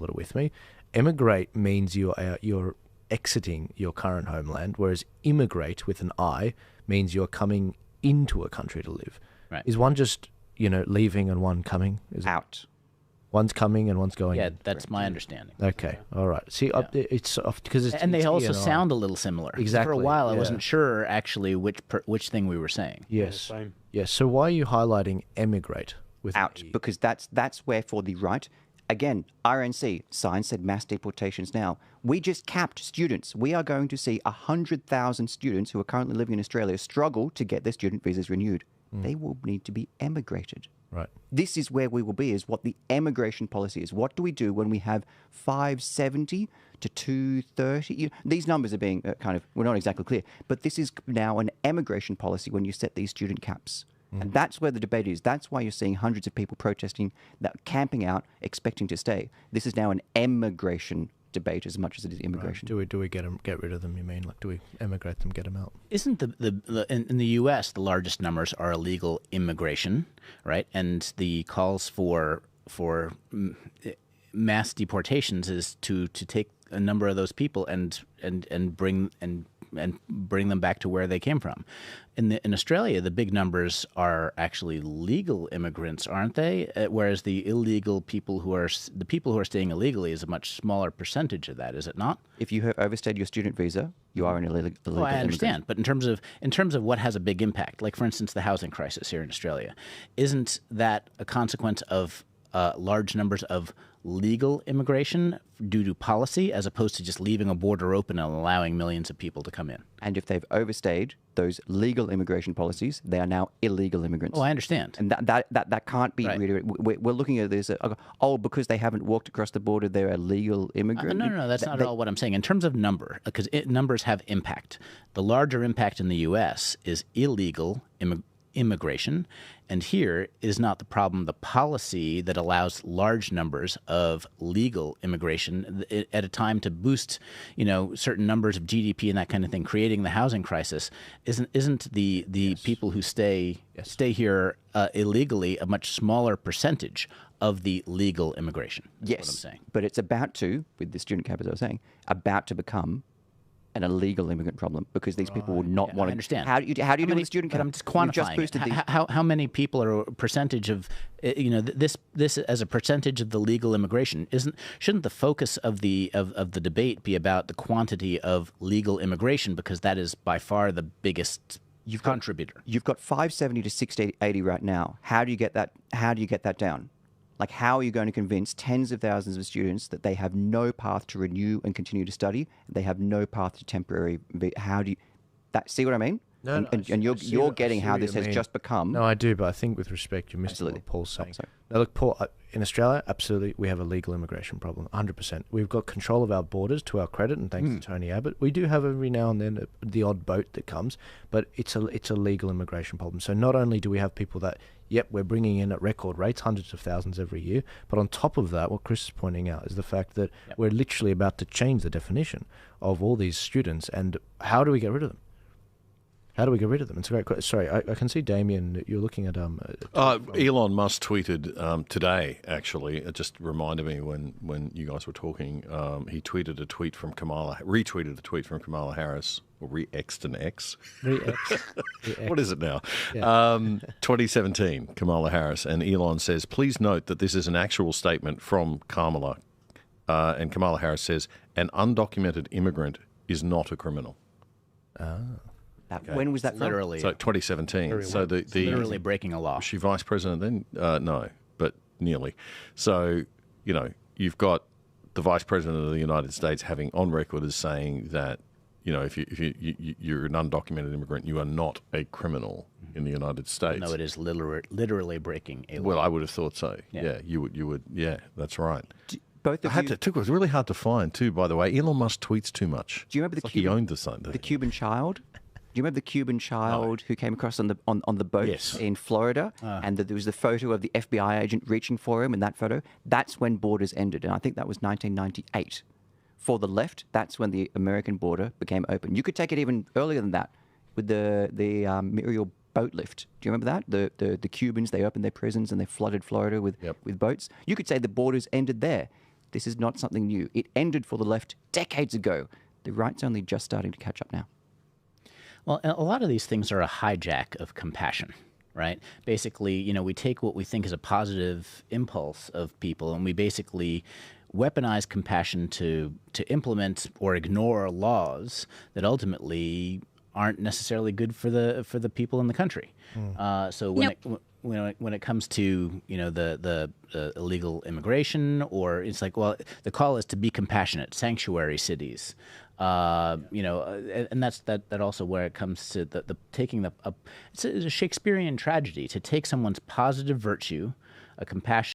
that are with me. Emigrate means you're exiting your current homeland, whereas immigrate with an I means you're coming into a country to live. Right. Is one just, leaving and one coming? Is Out. One's coming and one's going. Yeah, in? that's my understanding. Okay, all right. See, it's because it's And they it's also E and I. sound a little similar. Exactly, For a while, I yeah. wasn't sure actually which thing we were saying. Yes. Same. Yes. So why are you highlighting emigrate with an Out, E? because that's where for the right. Again, RNC, sign said mass deportations now. We just capped students. We are going to see 100,000 students who are currently living in Australia struggle to get their student visas renewed. They will need to be emigrated. Right. This is where we will be, is what the emigration policy is. What do we do when we have 570 to 230? These numbers are being we're not exactly clear, but this is now an emigration policy when you set these student caps. And that's where the debate is. That's why you're seeing hundreds of people protesting, that camping out, expecting to stay. This is now an emigration debate as much as it is immigration. Right. Do we get rid of them? You mean, like, do we emigrate them, get them out? Isn't in the U.S. the largest numbers are illegal immigration, right? And the calls for mass deportations is to take a number of those people and bring them back to where they came from. In Australia, the big numbers are actually legal immigrants, aren't they? Whereas the people who are staying illegally is a much smaller percentage of that, is it not? If you have overstayed your student visa, you are an illegal Oh, I understand. immigrant. But in terms of what has a big impact, like for instance the housing crisis here in Australia, isn't that a consequence of large numbers of legal immigration due to policy, as opposed to just leaving a border open and allowing millions of people to come in? And if they've overstayed those legal immigration policies, they are now illegal immigrants. Oh, I understand. And that can't be Right. really. We're looking at this. Because they haven't walked across the border, they're a legal immigrant. No, that's not at all what I'm saying. In terms of number, because numbers have impact. The larger impact in the U.S. is illegal immigration, and here is not the problem the policy that allows large numbers of legal immigration at a time to boost certain numbers of GDP and that kind of thing, creating the housing crisis. Isn't the people who stay here illegally a much smaller percentage of the legal immigration? That's what I'm saying. But it's about to, with the student cap, as I was saying, about to become an illegal immigrant problem, because these people would not want to. I understand. How do you do with the student cap? But I'm just You've quantifying just boosted it. How many people are a percentage of this as a percentage of the legal immigration? Shouldn't the focus of the debate be about the quantity of legal immigration, because that is by far the biggest contributor? You've got 570 to 680 right now. How do you get that? How do you get that down? Like, how are you going to convince tens of thousands of students that they have no path to renew and continue to study? They have no path to temporary. How do you see what I mean? No, and you're getting how this has just become. No, I do, but I think with respect, you're missing Absolutely. what Paul's saying. Sorry. Now, look, Paul, in Australia, absolutely, we have a legal immigration problem, 100%. We've got control of our borders to our credit, and thanks to Tony Abbott. We do have every now and then the odd boat that comes, but it's a legal immigration problem. So not only do we have people that, we're bringing in at record rates, hundreds of thousands every year, but on top of that, what Chris is pointing out is the fact that we're literally about to change the definition of all these students, and how do we get rid of them? How do we get rid of them? It's a great question. Sorry, I can see, Damien, you're looking at... Elon Musk tweeted today, actually. It just reminded me when you guys were talking. He retweeted a tweet from Kamala Harris, or re-X'd an X. Re-X. What is it now? Yeah. 2017, Kamala Harris. And Elon says, please note that this is an actual statement from Kamala. And Kamala Harris says, an undocumented immigrant is not a criminal. When was that from? Literally, So 2017. So the literally breaking a law. Was she vice president then? No, but nearly. So, you've got the vice president of the United States having on record as saying that, if you're an undocumented immigrant, you are not a criminal in the United States. No, it is literally breaking a law. Well, I would have thought so. Yeah. You would. Yeah, that's right. Both of you. It was really hard to find too, by the way. Elon Musk tweets too much. Do you remember he owned the same thing. the Cuban child? Do you remember the Cuban child who came across on the boat Yes. in Florida, and there was the photo of the FBI agent reaching for him in that photo? That's when borders ended, and I think that was 1998. For the left, that's when the American border became open. You could take it even earlier than that with the Muriel boat lift. Do you remember that? The Cubans, they opened their prisons and they flooded Florida with boats. You could say the borders ended there. This is not something new. It ended for the left decades ago. The right's only just starting to catch up now. Well, a lot of these things are a hijack of compassion, right? Basically, we take what we think is a positive impulse of people, and we basically weaponize compassion to implement or ignore laws that ultimately aren't necessarily good for the people in the country. So when it comes to the illegal immigration, or it's like, well, the call is to be compassionate, sanctuary cities. And that's also where it comes to the taking it's a Shakespearean tragedy to take someone's positive virtue, a compassion.